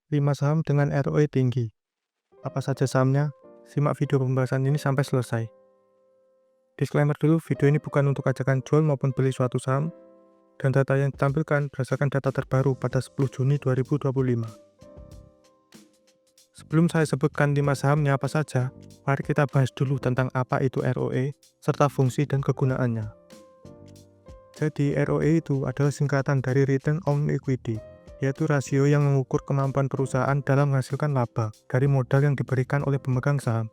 5 saham dengan ROE tinggi. Apa saja sahamnya? Simak video pembahasan ini sampai selesai. Disclaimer dulu, video ini bukan untuk ajakan jual maupun beli suatu saham, dan data yang ditampilkan berdasarkan data terbaru pada 10 Juni 2025. Sebelum saya sebutkan 5 sahamnya apa saja, mari kita bahas dulu tentang apa itu ROE, serta fungsi dan kegunaannya. Jadi, ROE itu adalah singkatan dari Return on Equity, yaitu rasio yang mengukur kemampuan perusahaan dalam menghasilkan laba dari modal yang diberikan oleh pemegang saham.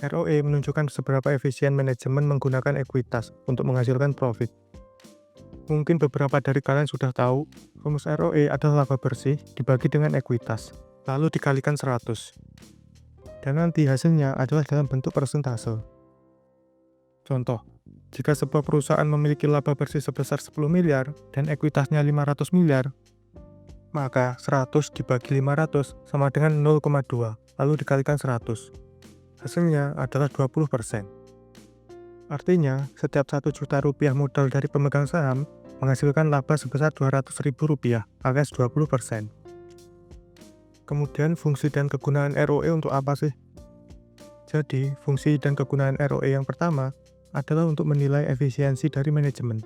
ROE menunjukkan seberapa efisien manajemen menggunakan ekuitas untuk menghasilkan profit. Mungkin beberapa dari kalian sudah tahu, rumus ROE adalah laba bersih dibagi dengan ekuitas, lalu dikalikan 100. Dan nanti hasilnya adalah dalam bentuk persentase. Contoh, jika sebuah perusahaan memiliki laba bersih sebesar 10 miliar dan ekuitasnya 500 miliar, maka 100 dibagi 500 sama dengan 0,2, lalu dikalikan 100. Hasilnya adalah 20%. Artinya, setiap 1 juta rupiah modal dari pemegang saham menghasilkan laba sebesar 200 ribu rupiah alias 20%. Kemudian fungsi dan kegunaan ROE untuk apa sih? Jadi, fungsi dan kegunaan ROE yang pertama adalah untuk menilai efisiensi dari manajemen.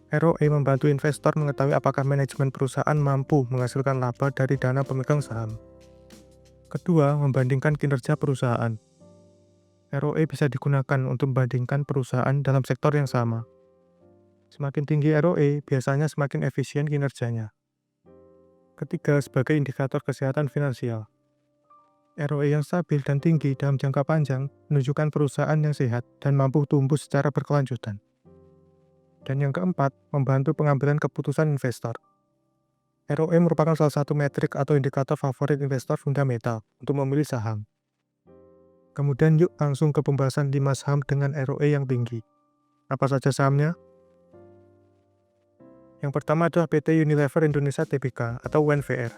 ROE membantu investor mengetahui apakah manajemen perusahaan mampu menghasilkan laba dari dana pemegang saham. Kedua, membandingkan kinerja perusahaan. ROE bisa digunakan untuk membandingkan perusahaan dalam sektor yang sama. Semakin tinggi ROE, biasanya semakin efisien kinerjanya. Ketiga, sebagai indikator kesehatan finansial. ROE yang stabil dan tinggi dalam jangka panjang menunjukkan perusahaan yang sehat dan mampu tumbuh secara berkelanjutan. Dan yang keempat, membantu pengambilan keputusan investor. ROE merupakan salah satu metrik atau indikator favorit investor fundamental untuk memilih saham. Kemudian yuk langsung ke pembahasan 5 saham dengan ROE yang tinggi. Apa saja sahamnya? Yang pertama adalah PT Unilever Indonesia Tbk atau UNVR.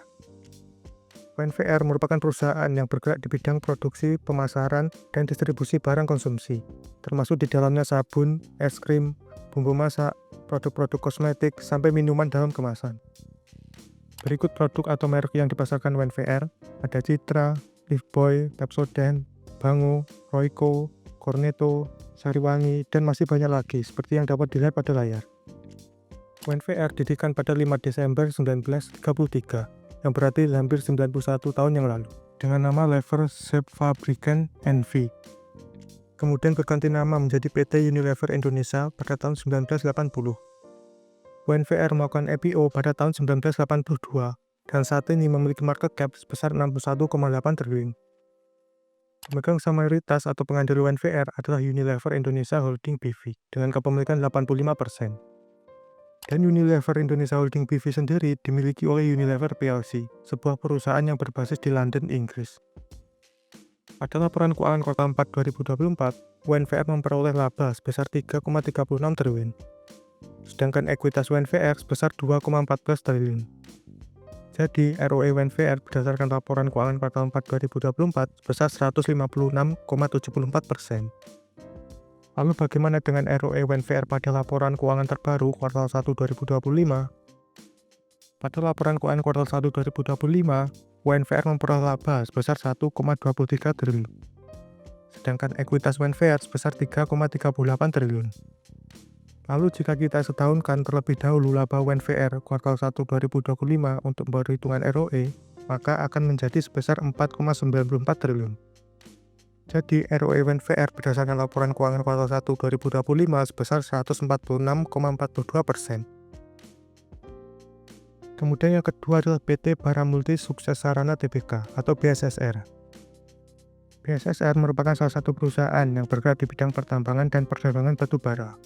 UNVR merupakan perusahaan yang bergerak di bidang produksi, pemasaran, dan distribusi barang konsumsi, termasuk di dalamnya sabun, es krim, bumbu masak, produk-produk kosmetik, sampai minuman dalam kemasan. Berikut produk atau merek yang dipasarkan UNVR, ada Citra, Lifebuoy, Pepsodent, Bango, Royco, Cornetto, Sariwangi, dan masih banyak lagi seperti yang dapat dilihat pada layar. UNVR didirikan pada 5 Desember 1933, yang berarti hampir 91 tahun yang lalu, dengan nama Lever Zeepfabriken N.V. Kemudian berganti nama menjadi PT Unilever Indonesia pada tahun 1980. UNVR melakukan IPO pada tahun 1982, dan saat ini memiliki market cap sebesar 61,8 triliun. Pemegang saham mayoritas atau pengandil UNVR adalah Unilever Indonesia Holding B.V. dengan kepemilikan 85%. Dan Unilever Indonesia Holding B.V. sendiri dimiliki oleh Unilever plc, sebuah perusahaan yang berbasis di London, Inggris. Pada laporan keuangan kuartal 4 2024, UNVR memperoleh laba sebesar 3,36 triliun, sedangkan ekuitas UNVR sebesar 2,14 triliun. Jadi, ROE UNVR berdasarkan laporan keuangan kuartal 4 2024 sebesar 156,74%. Lalu bagaimana dengan ROE UNVR pada laporan keuangan terbaru kuartal 1 2025? Pada laporan keuangan kuartal 1 2025, UNVR memperoleh laba sebesar 1,23 triliun. Sedangkan ekuitas UNVR sebesar 3,38 triliun. Lalu jika kita setahunkan terlebih dahulu laba UNVR kuartal 1 2025 untuk perhitungan ROE, maka akan menjadi sebesar 4,94 triliun. Jadi, ROE UNVR berdasarkan laporan keuangan kuartal 1 2025 sebesar 146,42%. Kemudian yang kedua adalah PT Baramulti Sukses Sarana Tbk atau BSSR. BSSR merupakan salah satu perusahaan yang bergerak di bidang pertambangan dan perdagangan batu bara.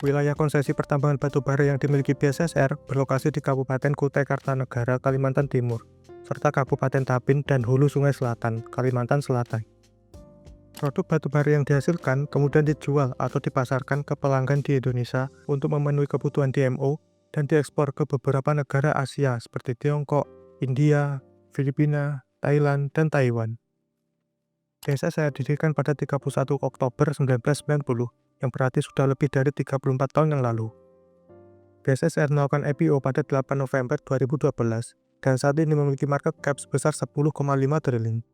Wilayah konsesi pertambangan batu bara yang dimiliki BSSR berlokasi di Kabupaten Kutai Kartanegara, Kalimantan Timur, serta Kabupaten Tapin dan Hulu Sungai Selatan, Kalimantan Selatan. Produk batu bara yang dihasilkan kemudian dijual atau dipasarkan ke pelanggan di Indonesia untuk memenuhi kebutuhan DMO dan diekspor ke beberapa negara Asia seperti Tiongkok, India, Filipina, Thailand, dan Taiwan. BSSR didirikan pada 31 Oktober 1990, yang berarti sudah lebih dari 34 tahun yang lalu. BSSR melakukan IPO pada 8 November 2012, dan saat ini memiliki market cap sebesar 10,5 triliun.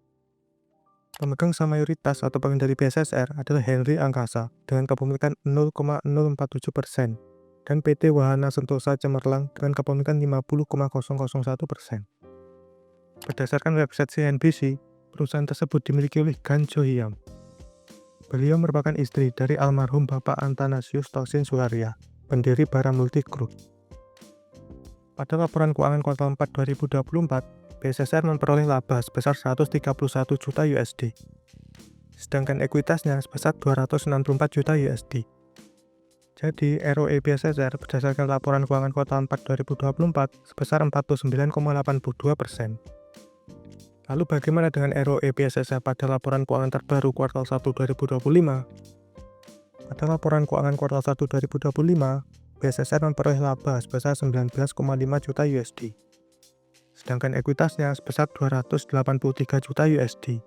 Pemegang saham mayoritas atau pengendali BSSR adalah Henry Angkasa dengan kepemilikan 0,047% dan PT Wahana Sentosa Cemerlang dengan kepemilikan 50,001%. Berdasarkan website CNBC, perusahaan tersebut dimiliki oleh Gan Jo-hyun. Beliau merupakan istri dari almarhum Bapak Athanasius Thaksin Suharya, pendiri Bara Multi Group. Pada laporan keuangan kuartal 4 2024, BSSR memperoleh laba sebesar 131 juta USD, sedangkan ekuitasnya sebesar 264 juta USD. Jadi, ROE BSSR berdasarkan laporan keuangan kuartal 4 2024 sebesar 49,82%. Lalu bagaimana dengan ROE BSSR pada laporan keuangan terbaru kuartal 1 2025? Pada laporan keuangan kuartal 1 2025, BSSR memperoleh laba sebesar 19,5 juta USD. Sedangkan ekuitasnya sebesar 283 juta USD.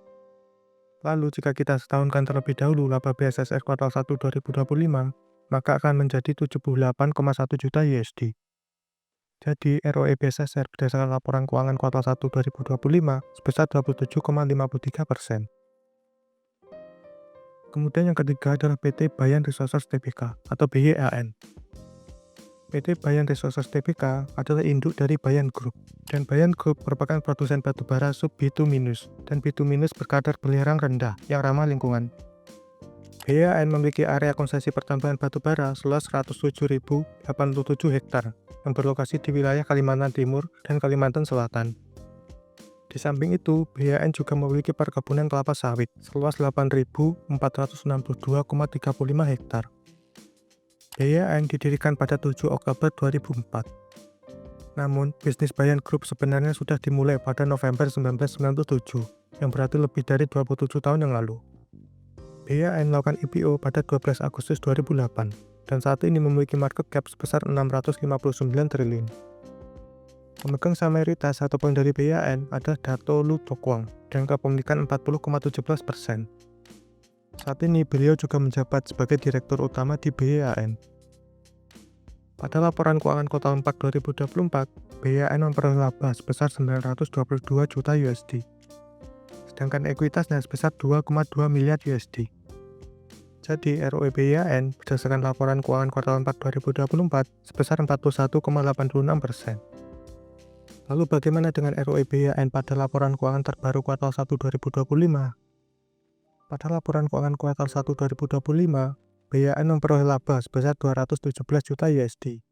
Lalu jika kita setahunkan terlebih dahulu laba BSSR kuartal 1 2025, maka akan menjadi 78,1 juta USD. Jadi, ROE BSSR berdasarkan laporan keuangan kuartal 1 2025 sebesar 27,53%. Kemudian yang ketiga adalah PT Bayan Resources Tbk atau BYAN. PT Bayan Resources Tbk adalah induk dari Bayan Group, dan Bayan Group merupakan produsen batubara sub bituminus dan bituminus berkadar belerang rendah yang ramah lingkungan. BYAN memiliki area konsesi pertambangan batubara seluas 107.087 hektar yang berlokasi di wilayah Kalimantan Timur dan Kalimantan Selatan. Di samping itu, BYAN juga memiliki perkebunan kelapa sawit seluas 8.462,35 hektar. BYAN didirikan pada 7 Oktober 2004. Namun, bisnis Bayan Group sebenarnya sudah dimulai pada November 1997, yang berarti lebih dari 27 tahun yang lalu. BYAN melakukan IPO pada 12 Agustus 2008, dan saat ini memiliki market cap sebesar 659 triliun. Pemegang saham mayoritas atau pendiri BYAN adalah Dato Lu Tokwang dengan kepemilikan 40,17%. Saat ini beliau juga menjabat sebagai direktur utama di BYAN. Pada laporan keuangan kuartal 4 2024, BYAN memperoleh laba sebesar 922 juta USD, sedangkan ekuitasnya sebesar 2,2 miliar USD. Jadi, ROE BYAN berdasarkan laporan keuangan kuartal 4 2024 sebesar 41,86%. Lalu bagaimana dengan ROE BYAN pada laporan keuangan terbaru kuartal 1 2025? Pada laporan keuangan kuartal 1 2025, BYAN memperoleh laba sebesar 217 juta USD,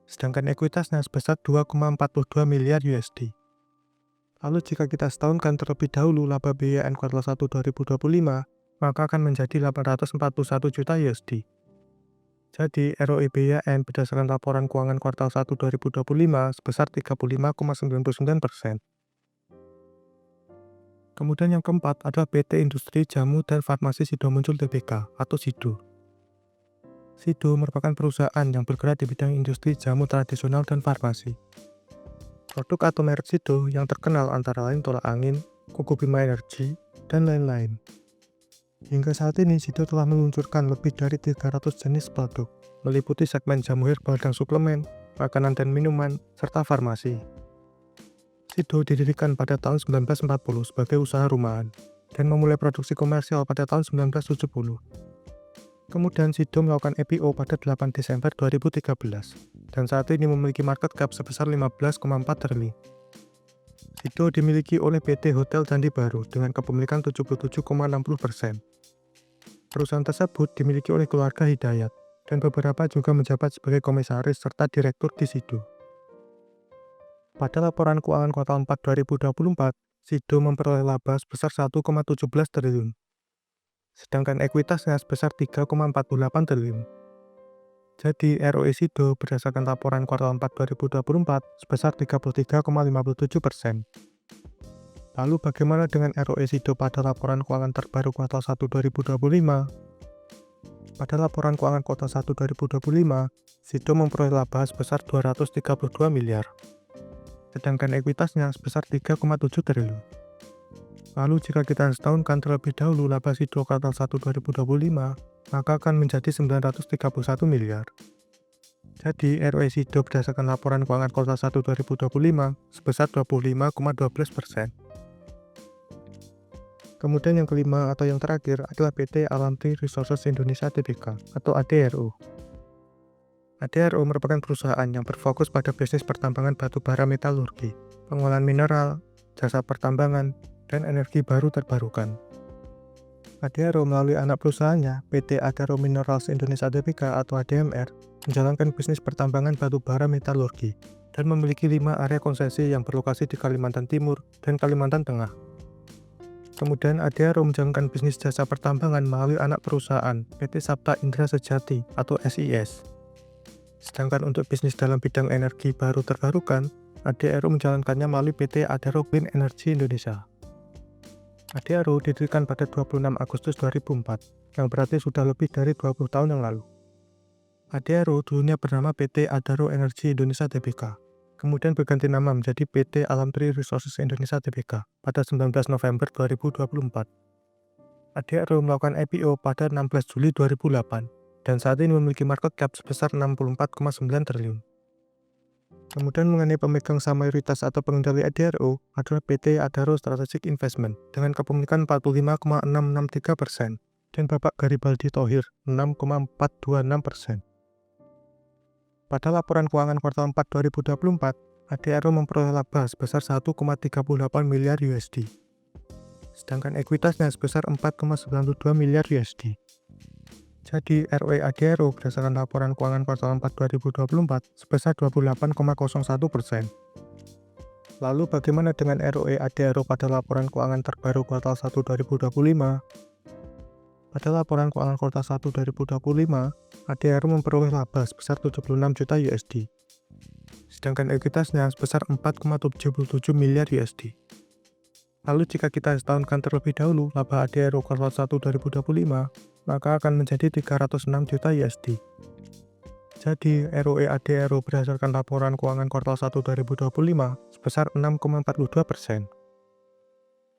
sedangkan ekuitasnya sebesar 2,42 miliar USD. Lalu jika kita setahunkan terlebih dahulu laba BYAN kuartal 1 2025, maka akan menjadi 841 juta USD. Jadi, ROE BYAN berdasarkan laporan keuangan kuartal 1 2025 sebesar 35,99%. Kemudian yang keempat adalah PT Industri Jamu dan Farmasi Sido Muncul Tbk atau SIDO. SIDO merupakan perusahaan yang bergerak di bidang industri jamu tradisional dan farmasi. Produk atau merek SIDO yang terkenal antara lain tolak angin, Koko Bima Energy, dan lain-lain. Hingga saat ini, SIDO telah meluncurkan lebih dari 300 jenis produk, meliputi segmen jamu herbal dan suplemen, makanan dan minuman, serta farmasi. SIDO didirikan pada tahun 1940 sebagai usaha rumahan, dan memulai produksi komersial pada tahun 1970. Kemudian SIDO melakukan IPO pada 8 Desember 2013, dan saat ini memiliki market cap sebesar 15,4 triliun. SIDO dimiliki oleh PT Hotel Candi Baru dengan kepemilikan 77,60%. Perusahaan tersebut dimiliki oleh keluarga Hidayat, dan beberapa juga menjabat sebagai komisaris serta direktur di SIDO. Pada laporan keuangan kuartal 4 2024, SIDO memperoleh laba sebesar 1,17 triliun, sedangkan ekuitasnya sebesar 3,48 triliun. Jadi, ROE SIDO berdasarkan laporan kuartal 4 2024 sebesar 33,57%. Lalu bagaimana dengan ROE SIDO pada laporan keuangan terbaru kuartal 1 2025? Pada laporan keuangan kuartal 1 2025, SIDO memperoleh laba sebesar 232 miliar, sedangkan ekuitasnya sebesar 3,7 triliun. Lalu jika kita setahunkan terlebih dahulu laba SIDO kuartal 1 2025, maka akan menjadi 931 miliar. Jadi, ROE Sido berdasarkan laporan keuangan kuartal 1 2025 sebesar 25,12%. Kemudian yang kelima atau yang terakhir adalah PT Alam Tri Resources Indonesia Tbk atau ADRO. ADRO merupakan perusahaan yang berfokus pada bisnis pertambangan batu bara metalurgi, pengolahan mineral, jasa pertambangan, dan energi baru terbarukan. ADRO melalui anak perusahaannya, PT Adaro Minerals Indonesia Tbk atau ADMR, menjalankan bisnis pertambangan batu bara metalurgi dan memiliki 5 area konsesi yang berlokasi di Kalimantan Timur dan Kalimantan Tengah. Kemudian ADRO menjalankan bisnis jasa pertambangan melalui anak perusahaan PT Sapta Indra Sejati atau SIS. Sedangkan untuk bisnis dalam bidang energi baru terbarukan, ADRO menjalankannya melalui PT Adaro Clean Energy Indonesia. ADRO didirikan pada 26 Agustus 2004, yang berarti sudah lebih dari 20 tahun yang lalu. ADRO dulunya bernama PT Adaro Energi Indonesia Tbk, kemudian berganti nama menjadi PT Alam Tri Resources Indonesia Tbk pada 19 November 2024. ADRO melakukan IPO pada 16 Juli 2008, dan saat ini memiliki market cap sebesar 64,9 triliun. Kemudian mengenai pemegang saham mayoritas atau pengendali ADRO adalah PT Adaro Strategic Investment dengan kepemilikan 45,663% dan Bapak Garibaldi Thohir 6,426%. Pada laporan keuangan kuartal 4 2024, ADRO memperoleh laba sebesar 1,38 miliar USD. Sedangkan ekuitasnya sebesar 4,92 miliar USD. Jadi, ROE ADRO berdasarkan laporan keuangan kuartal 4 2024 sebesar 28,01%. Lalu bagaimana dengan ROE ADRO pada laporan keuangan terbaru kuartal 1 2025? Pada laporan keuangan kuartal 1 2025, ADRO memperoleh laba sebesar 76 juta USD. Sedangkan ekuitasnya sebesar 4,77 miliar USD. Lalu jika kita setahunkan terlebih dahulu laba ADRO kuartal 1 2025, maka akan menjadi 306 juta USD. Jadi, ROE ADRO berdasarkan laporan keuangan kuartal 1 2025 sebesar 6,42%.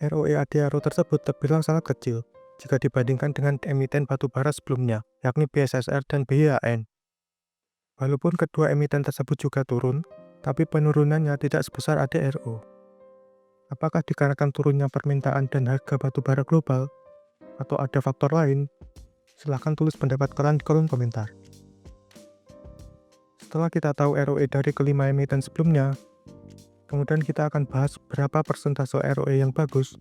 ROE ADRO tersebut terbilang sangat kecil jika dibandingkan dengan emiten batubara sebelumnya, yakni BSSR dan BIAN. Walaupun kedua emiten tersebut juga turun, tapi penurunannya tidak sebesar ADRO. Apakah dikarenakan turunnya permintaan dan harga batubara global, atau ada faktor lain? Silahkan tulis pendapat kalian di kolom komentar. Setelah kita tahu ROE dari kelima emiten sebelumnya, kemudian kita akan bahas berapa persentase ROE yang bagus.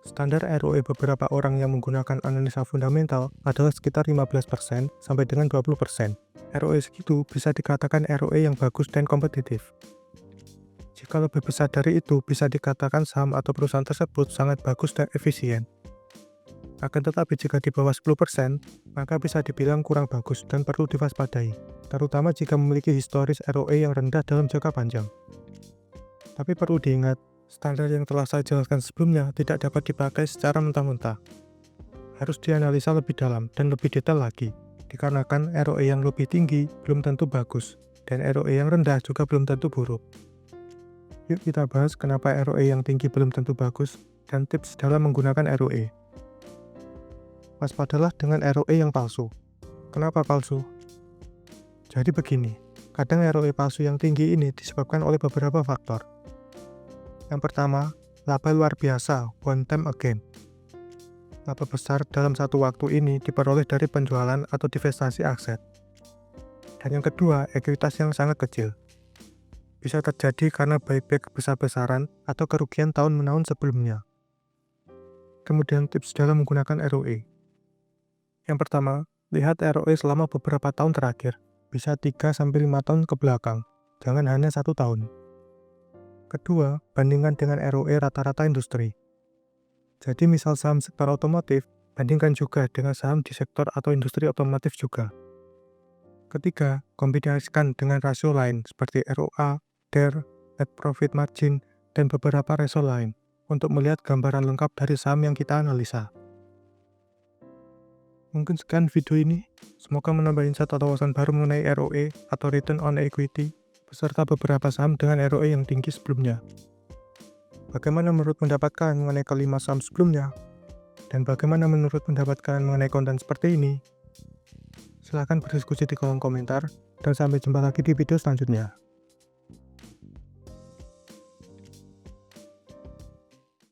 Standar ROE beberapa orang yang menggunakan analisa fundamental adalah sekitar 15% sampai dengan 20%. ROE segitu bisa dikatakan ROE yang bagus dan kompetitif. Jika lebih besar dari itu, bisa dikatakan saham atau perusahaan tersebut sangat bagus dan efisien. Akan tetapi jika di bawah 10%, maka bisa dibilang kurang bagus dan perlu diwaspadai, terutama jika memiliki historis ROE yang rendah dalam jangka panjang. Tapi perlu diingat, standar yang telah saya jelaskan sebelumnya tidak dapat dipakai secara mentah-mentah. Harus dianalisa lebih dalam dan lebih detail lagi, dikarenakan ROE yang lebih tinggi belum tentu bagus, dan ROE yang rendah juga belum tentu buruk. Yuk kita bahas kenapa ROE yang tinggi belum tentu bagus, dan tips dalam menggunakan ROE. Waspadalah dengan ROE yang palsu. Kenapa palsu? Jadi begini, kadang ROE palsu yang tinggi ini disebabkan oleh beberapa faktor. Yang pertama, laba luar biasa, one time again. Laba besar dalam satu waktu ini diperoleh dari penjualan atau divestasi aset. Dan yang kedua, ekuitas yang sangat kecil. Bisa terjadi karena buyback besar-besaran atau kerugian tahun-menahun sebelumnya. Kemudian tips dalam menggunakan ROE. Yang pertama, lihat ROE selama beberapa tahun terakhir, bisa 3-5 tahun ke belakang, jangan hanya 1 tahun. Kedua, bandingkan dengan ROE rata-rata industri. Jadi misal saham sektor otomotif, bandingkan juga dengan saham di sektor atau industri otomotif juga. Ketiga, kombinasikan dengan rasio lain seperti ROA, DER, net profit margin, dan beberapa rasio lain untuk melihat gambaran lengkap dari saham yang kita analisa. Mungkin sekian video ini, semoga menambah insight atau wawasan baru mengenai ROE atau Return on Equity, beserta beberapa saham dengan ROE yang tinggi sebelumnya. Bagaimana menurut pendapat kalian mengenai kelima saham sebelumnya? Dan bagaimana menurut pendapat kalian mengenai konten seperti ini? Silahkan berdiskusi di kolom komentar, dan sampai jumpa lagi di video selanjutnya.